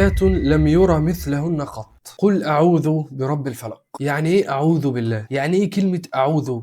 آيات لم يرى مثلهن قط. قل أعوذ برب الفلق. يعني إيه أعوذ بالله؟ يعني إيه كلمة أعوذ؟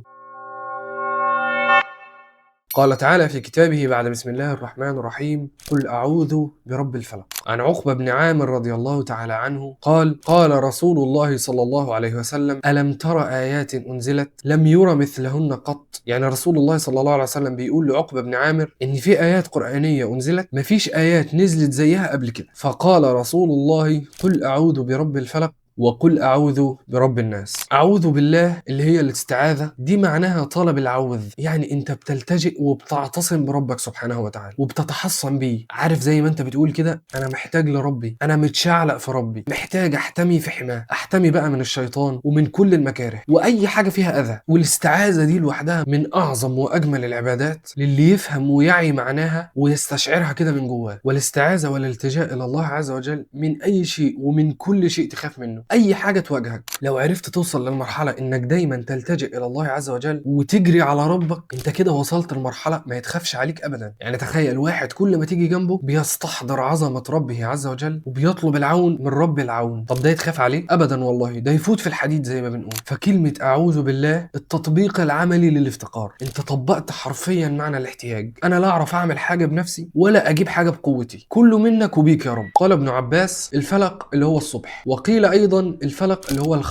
قال تعالى في كتابه بعد بسم الله الرحمن الرحيم: قل أعوذ برب الفلق. عن عقبة بن عامر رضي الله تعالى عنه قال: قال رسول الله صلى الله عليه وسلم: ألم تر آيات أنزلت لم يرى مثلهن قط. يعني رسول الله صلى الله عليه وسلم بيقول لعقبة بن عامر إن في آيات قرآنية أنزلت مفيش آيات نزلت زيها قبل كده. فقال رسول الله: قل أعوذ برب الفلق وقل أعوذ برب الناس. أعوذ بالله اللي هي الاستعاذة دي معناها طلب العوذ، يعني أنت بتلتجئ وبتعتصم بربك سبحانه وتعالى وبتتحصن بيه. عارف زي ما أنت بتقول كده: أنا محتاج لربي، أنا متشعلق في ربي، محتاج أحتمي في حماه، أحتمي بقى من الشيطان ومن كل المكاره وأي حاجة فيها أذى. والاستعاذة دي لوحدها من أعظم وأجمل العبادات للي يفهم ويعي معناها ويستشعرها كده من جواه. والاستعاذة والالتجاء إلى الله عز وجل من أي شيء ومن كل شيء تخاف منه، اي حاجه تواجهك. لو عرفت توصل للمرحله انك دايما تلتجئ الى الله عز وجل وتجري على ربك، انت كده وصلت لمرحله ما يتخافش عليك ابدا. يعني تخيل واحد كل ما تيجي جنبه بيستحضر عظمه ربه عز وجل وبيطلب العون من رب العون. طب ده يتخاف عليه؟ ابدا والله، ده يفوت في الحديد زي ما بنقول. فكلمه اعوذ بالله التطبيق العملي للافتقار. انت طبقت حرفيا معنى الاحتياج. انا لا اعرف اعمل حاجه بنفسي ولا اجيب حاجه بقوتي، كله منك وبيك يا رب. قال ابن عباس: الفلق اللي هو الصبح. وقيل ايضا الفلق اللي هو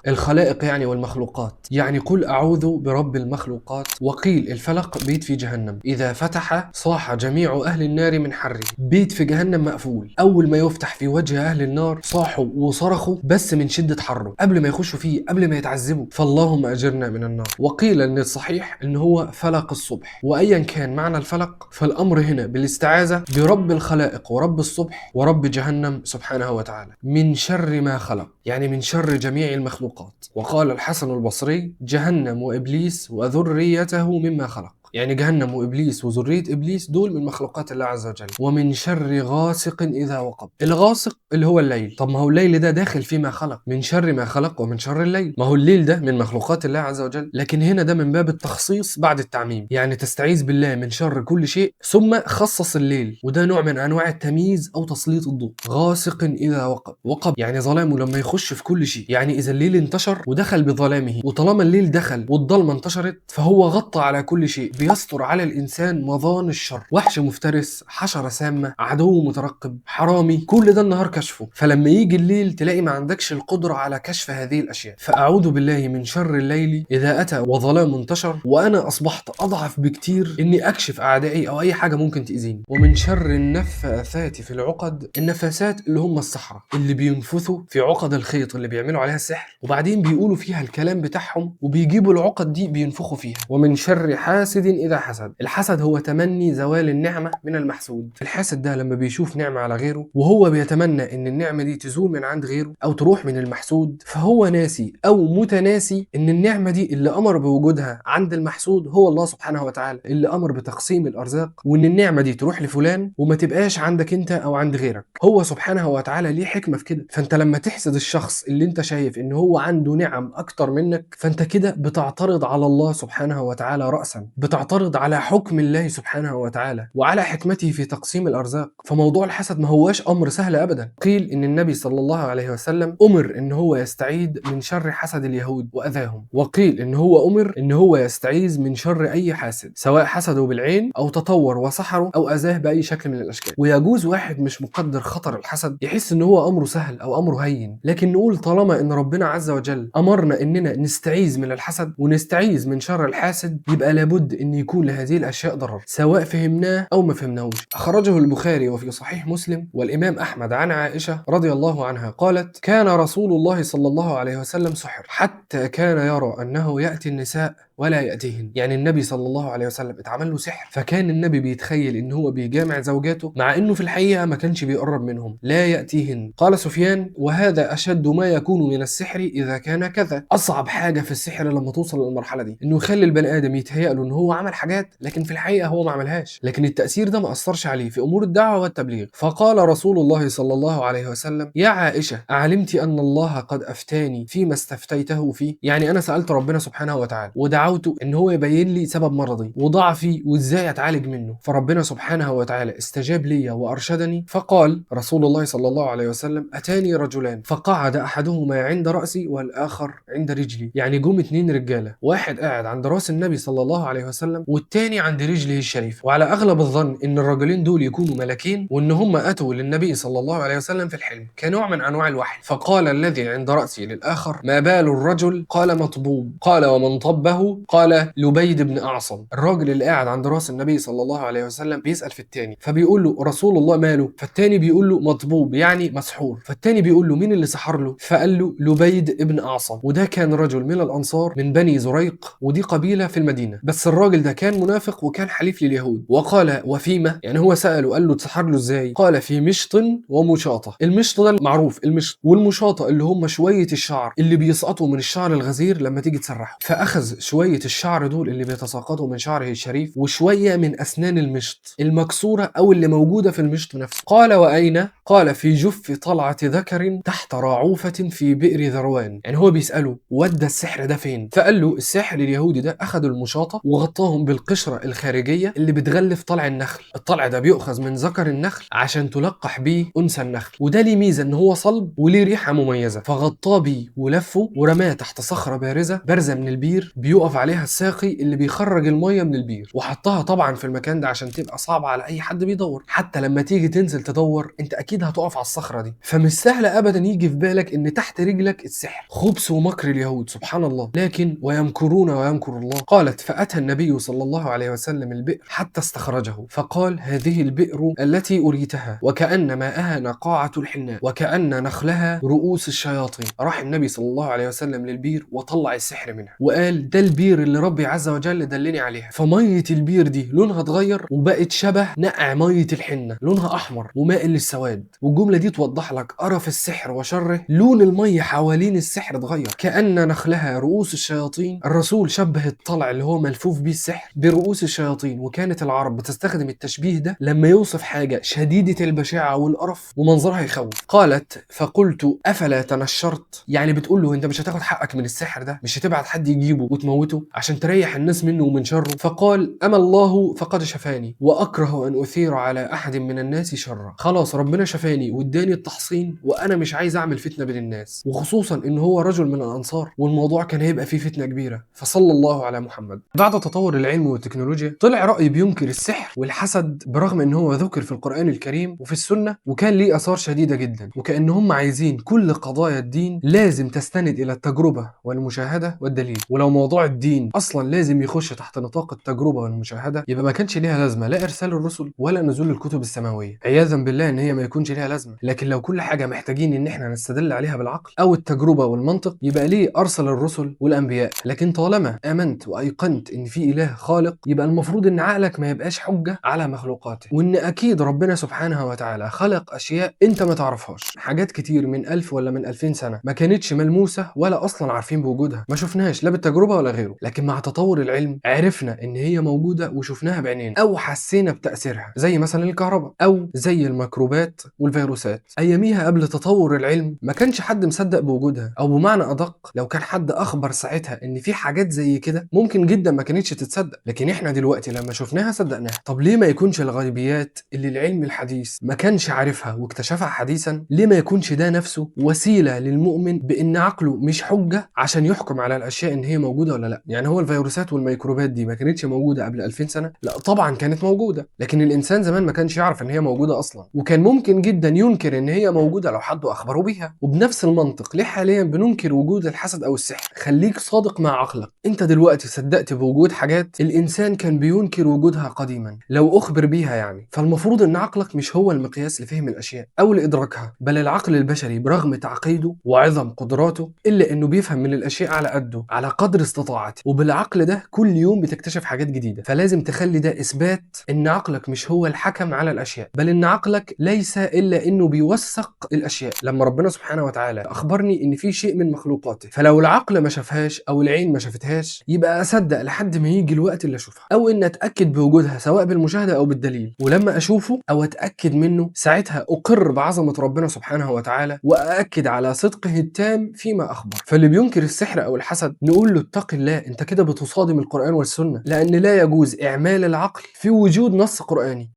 الخلائق يعني والمخلوقات. يعني قل أعوذ برب المخلوقات. وقيل الفلق بيت في جهنم إذا فتح صاح جميع أهل النار من حره. بيت في جهنم مقفول، أول ما يفتح في وجه أهل النار صاحوا وصرخوا بس من شدة حره قبل ما يخشوا فيه، قبل ما يتعذبوا. فاللهم أجرنا من النار. وقيل أن الصحيح أن هو فلق الصبح. وأيا كان معنى الفلق فالأمر هنا بالاستعاذة برب الخلائق ورب الصبح ورب جهنم سبحانه وتعالى من شر ما خلق، يعني من شر جميع المخلوقات. وقال الحسن البصري: جهنم وإبليس وذريته مما خلق. يعني جهنم وإبليس وذرية إبليس دول من مخلوقات الله عز وجل. ومن شر غاسق إذا وقب. الغاسق اللي هو الليل. طب ما هو الليل ده داخل فيما خلق، من شر ما خلق ومن شر الليل. ما هو الليل ده من مخلوقات الله عز وجل، لكن هنا ده من باب التخصيص بعد التعميم. يعني تستعيذ بالله من شر كل شيء ثم خصص الليل، وده نوع من أنواع التمييز أو تسليط الضوء. غاسق إذا وقب. وقب يعني ظلامه لما يخش في كل شيء. يعني إذا الليل انتشر ودخل بظلامه، وطالما الليل دخل والظلمة انتشرت فهو غطى على كل شيء، بيستر على الإنسان مظان الشر. وحش مفترس، حشرة سامة، عدو مترقب، حرامي، كل ده النهار كشفه. فلما يجي الليل تلاقي ما عندكش القدرة على كشف هذه الأشياء. فأعوذ بالله من شر الليل إذا أتى وظلام انتشر، وأنا أصبحت أضعف بكتير إني أكشف أعدائي أو أي حاجة ممكن تأذيني. ومن شر النفاثات في العقد. النفاسات اللي هم السحرة اللي بينفثوا في عقد الخيط اللي بيعملوا عليها السحر، وبعدين بيقولوا فيها الكلام بتاعهم وبيجيبوا العقد دي بينفخوا فيها. ومن شر حاسد إذا حسد. الحسد هو تمني زوال النعمة من المحسود. الحاسد ده لما بيشوف نعمة على غيره وهو بيتمنى إن النعمة دي تزول من عند غيره أو تروح من المحسود، فهو ناسي أو متناسي إن النعمة دي اللي أمر بوجودها عند المحسود هو الله سبحانه وتعالى، اللي أمر بتقسيم الأرزاق، وإن النعمة دي تروح لفلان وما تبقاش عندك أنت أو عند غيرك. هو سبحانه وتعالى ليه حكمة في كده. فأنت لما تحسد الشخص اللي أنت شايف إن هو عنده نعم أكتر منك، فأنت كده بتعترض على الله سبحانه وتعالى رأسا، بتعترض على حكم الله سبحانه وتعالى وعلى حكمته في تقسيم الأرزاق. فموضوع الحسد ما هواش أمر سهل أبدا. قيل إن النبي صلى الله عليه وسلم أمر إن هو يستعيذ من شر حسد اليهود وأذاهم. وقيل إن هو أمر إن هو يستعيذ من شر أي حاسد، سواء حسده بالعين أو تطور وسحره أو أذاه بأي شكل من الأشكال. ويجوز واحد مش مقدر خطر الحسد يحس إن هو أمره سهل أو أمره هين، لكن نقول طالما إن ربنا عز وجل أمرنا إننا نستعيذ من الحسد ونستعيذ من شر الحاسد، يبقى لابد إن يكون لهذه الأشياء ضرر سواء فهمناه أو ما فهمناهوش. أخرجه البخاري وفي صحيح مسلم والإمام أحمد عن عائشة رضي الله عنها قالت: كان رسول الله صلى الله عليه وسلم سحر حتى كان يرى أنه يأتي النساء ولا يأتيهن. يعني النبي صلى الله عليه وسلم اتعمل له سحر، فكان النبي بيتخيل ان هو بيجامع زوجاته مع انه في الحقيقة ما كانش بيقرب منهم، لا يأتيهن. قال سفيان: وهذا اشد ما يكون من السحر اذا كان كذا. اصعب حاجة في السحر لما توصل للمرحلة دي انه يخلي البني ادم يتهيأ له ان هو عمل حاجات لكن في الحقيقة هو ما عملهاش، لكن التأثير ده ما اثرش عليه في امور الدعوة والتبليغ. فقال رسول الله صلى الله عليه وسلم: يا عائشة، أعلمت أن الله قد أفتاني فيما استفتيته فيه؟ يعني أنا سألت ربنا سبحانه وتعالى ودعوت ودعوته ان هو يبين لي سبب مرضي وضعفي وازاي اتعالج منه، فربنا سبحانه وتعالى استجاب لي وارشدني. فقال رسول الله صلى الله عليه وسلم: اتاني رجلان فقعد احدهما عند راسي والاخر عند رجلي. يعني جم 2 رجاله، واحد قاعد عند راس النبي صلى الله عليه وسلم والتاني عند رجله الشريفه. وعلى اغلب الظن ان الرجلين دول يكونوا ملكين، وان هم اتوا للنبي صلى الله عليه وسلم في الحلم كنوع من انواع الوحي. فقال الذي عند راسي للاخر: ما بال الرجل؟ قال: مطبوب. قال: ومن طبه؟ قال: لبيد بن اعصم. الراجل اللي قاعد عند راس النبي صلى الله عليه وسلم بيسال في التاني، فبيقول له: رسول الله ماله؟ فالتاني بيقول له: مطبوب، يعني مسحور. فالتاني بيقول له: مين اللي سحر له؟ فقال له: لبيد ابن اعصم، وده كان رجل من الانصار من بني زريق، ودي قبيله في المدينه. بس الراجل ده كان منافق وكان حليف لليهود. وقال: وفيما؟ يعني هو ساله قال له اتسحر له ازاي؟ قال: في مشط ومشاطه. المشط ده معروف، المشط والمشاطه اللي هم شويه الشعر اللي بيسقطوا من الشعر الغزير لما تيجي تسرحه. فاخذ شويه الشعر دول اللي بيتساقطوا من شعره الشريف وشويه من اسنان المشط المكسوره او اللي موجوده في المشط نفسه. قال: واين؟ قال: في جف طلعه ذكر تحت راعوفه في بئر ذروان. يعني هو بيساله ودى السحر ده فين؟ فقال له: الساحر اليهودي ده اخذ المشاطه وغطاهم بالقشره الخارجيه اللي بتغلف طلع النخل. الطلع ده بيؤخذ من ذكر النخل عشان تلقح بيه انثى النخل، وده ليه ميزه ان هو صلب وليه ريحه مميزه. فغطاه بيه ولفه ورماه تحت صخره بارزه من البير بيقف عليها الساقي اللي بيخرج الميه من البير، وحطها طبعا في المكان ده عشان تبقى صعبه على اي حد بيدور. حتى لما تيجي تنزل تدور انت اكيد هتقف على الصخره دي، فمش سهل ابدا يجي في بالك ان تحت رجلك السحر. خبث ومكر اليهود سبحان الله. لكن ويمكرون ويمكر الله. قالت: فاتى النبي صلى الله عليه وسلم البئر حتى استخرجه، فقال: هذه البئر التي اريتها، وكأن ماءها نقاعة الحناء، وكأن نخلها رؤوس الشياطين. راح النبي صلى الله عليه وسلم للبير وطلع السحر منها وقال: ده البير اللي ربي عز وجل دلني عليها. فميه البير دي لونها اتغير وبقت شبه نقع ميه الحنه، لونها احمر ومائل للسواد. والجمله دي توضح لك قرف السحر وشره. لون الميه حوالين السحر اتغير. كأن نخلها رؤوس الشياطين. الرسول شبه الطلع اللي هو ملفوف بيه السحر برؤوس الشياطين، وكانت العرب بتستخدم التشبيه ده لما يوصف حاجه شديده البشاعه والقرف ومنظرها يخوف. قالت: فقلت: افلا تنشرت؟ يعني بتقول له انت مش هتاخد حقك من السحر ده؟ مش هتبعت حد يجيبه وتموته عشان تريح الناس منه ومن شره؟ فقال: اما الله فقد شفاني، واكره ان اثير على احد من الناس شرا. خلاص ربنا شفاني واداني التحصين، وانا مش عايز اعمل فتنه بين الناس، وخصوصا ان هو رجل من الانصار والموضوع كان هيبقى فيه فتنه كبيره. فصلى الله على محمد. بعد تطور العلم والتكنولوجيا طلع راي بينكر السحر والحسد، برغم ان هو ذكر في القران الكريم وفي السنه، وكان ليه اثار شديده جدا. وكأن هم عايزين كل قضايا الدين لازم تستند الى التجربه والمشاهده والدليل، ولو موضوع الدين اصلا لازم يخش تحت نطاق التجربه والمشاهده يبقى ما كانش ليها لازمه لا ارسال الرسل ولا نزول الكتب السماويه، عياذا بالله ان هي ما يكونش ليها لازمه. لكن لو كل حاجه محتاجين ان احنا نستدل عليها بالعقل او التجربه والمنطق يبقى ليه ارسل الرسل والانبياء. لكن طالما امنت وايقنت ان في اله خالق يبقى المفروض ان عقلك ما يبقاش حجه على مخلوقاته، وان اكيد ربنا سبحانه وتعالى خلق اشياء انت ما تعرفهاش. حاجات كتير من 1000 ولا من 2000 سنه ما كانتش ملموسه ولا اصلا عارفين بوجودها، ما شفناهاش لا بالتجربه ولا غيره. لكن مع تطور العلم عرفنا ان هي موجوده وشفناها بعينينا او حسينا بتاثيرها، زي مثلا الكهرباء او زي الميكروبات والفيروسات. اياميها قبل تطور العلم ما كانش حد مصدق بوجودها، او بمعنى ادق لو كان حد اخبر ساعتها ان في حاجات زي كده ممكن جدا ما كانتش تتصدق. لكن احنا دلوقتي لما شفناها صدقناها. طب ليه ما يكونش الغيبيات اللي العلم الحديث ما كانش عارفها واكتشفها حديثا، ليه ما يكونش ده نفسه وسيله للمؤمن بان عقله مش حجه عشان يحكم على الاشياء ان هي موجوده ولا لا؟ يعني هو الفيروسات والميكروبات دي ما كانتش موجوده قبل 2000 سنه؟ لا طبعا كانت موجوده، لكن الانسان زمان ما كانش يعرف ان هي موجوده اصلا، وكان ممكن جدا ينكر ان هي موجوده لو حد اخبره بيها. وبنفس المنطق ليه حاليا بننكر وجود الحسد او السحر؟ خليك صادق مع عقلك. انت دلوقتي صدقت بوجود حاجات الانسان كان بينكر وجودها قديما لو اخبر بيها يعني، فالمفروض ان عقلك مش هو المقياس لفهم الاشياء او لادراكها، بل العقل البشري برغم تعقيده وعظم قدراته الا انه بيفهم من الاشياء على قده على قدر استطاعته. وبالعقل ده كل يوم بتكتشف حاجات جديده، فلازم تخلي ده اثبات ان عقلك مش هو الحكم على الاشياء، بل ان عقلك ليس الا انه بيوثق الاشياء. لما ربنا سبحانه وتعالى اخبرني ان في شيء من مخلوقاته، فلو العقل ما شافهاش او العين ما شافتهاش يبقى اصدق لحد ما يجي الوقت اللي اشوفها، او ان اتاكد بوجودها سواء بالمشاهده او بالدليل. ولما اشوفه او اتاكد منه ساعتها اقر بعظمه ربنا سبحانه وتعالى وااكد على صدقه التام فيما اخبر. فاللي بينكر السحر او الحسد نقول له اتق الله، لا، انت كده بتصادم القرآن والسنة، لأن لا يجوز إعمال العقل في وجود نص قرآني.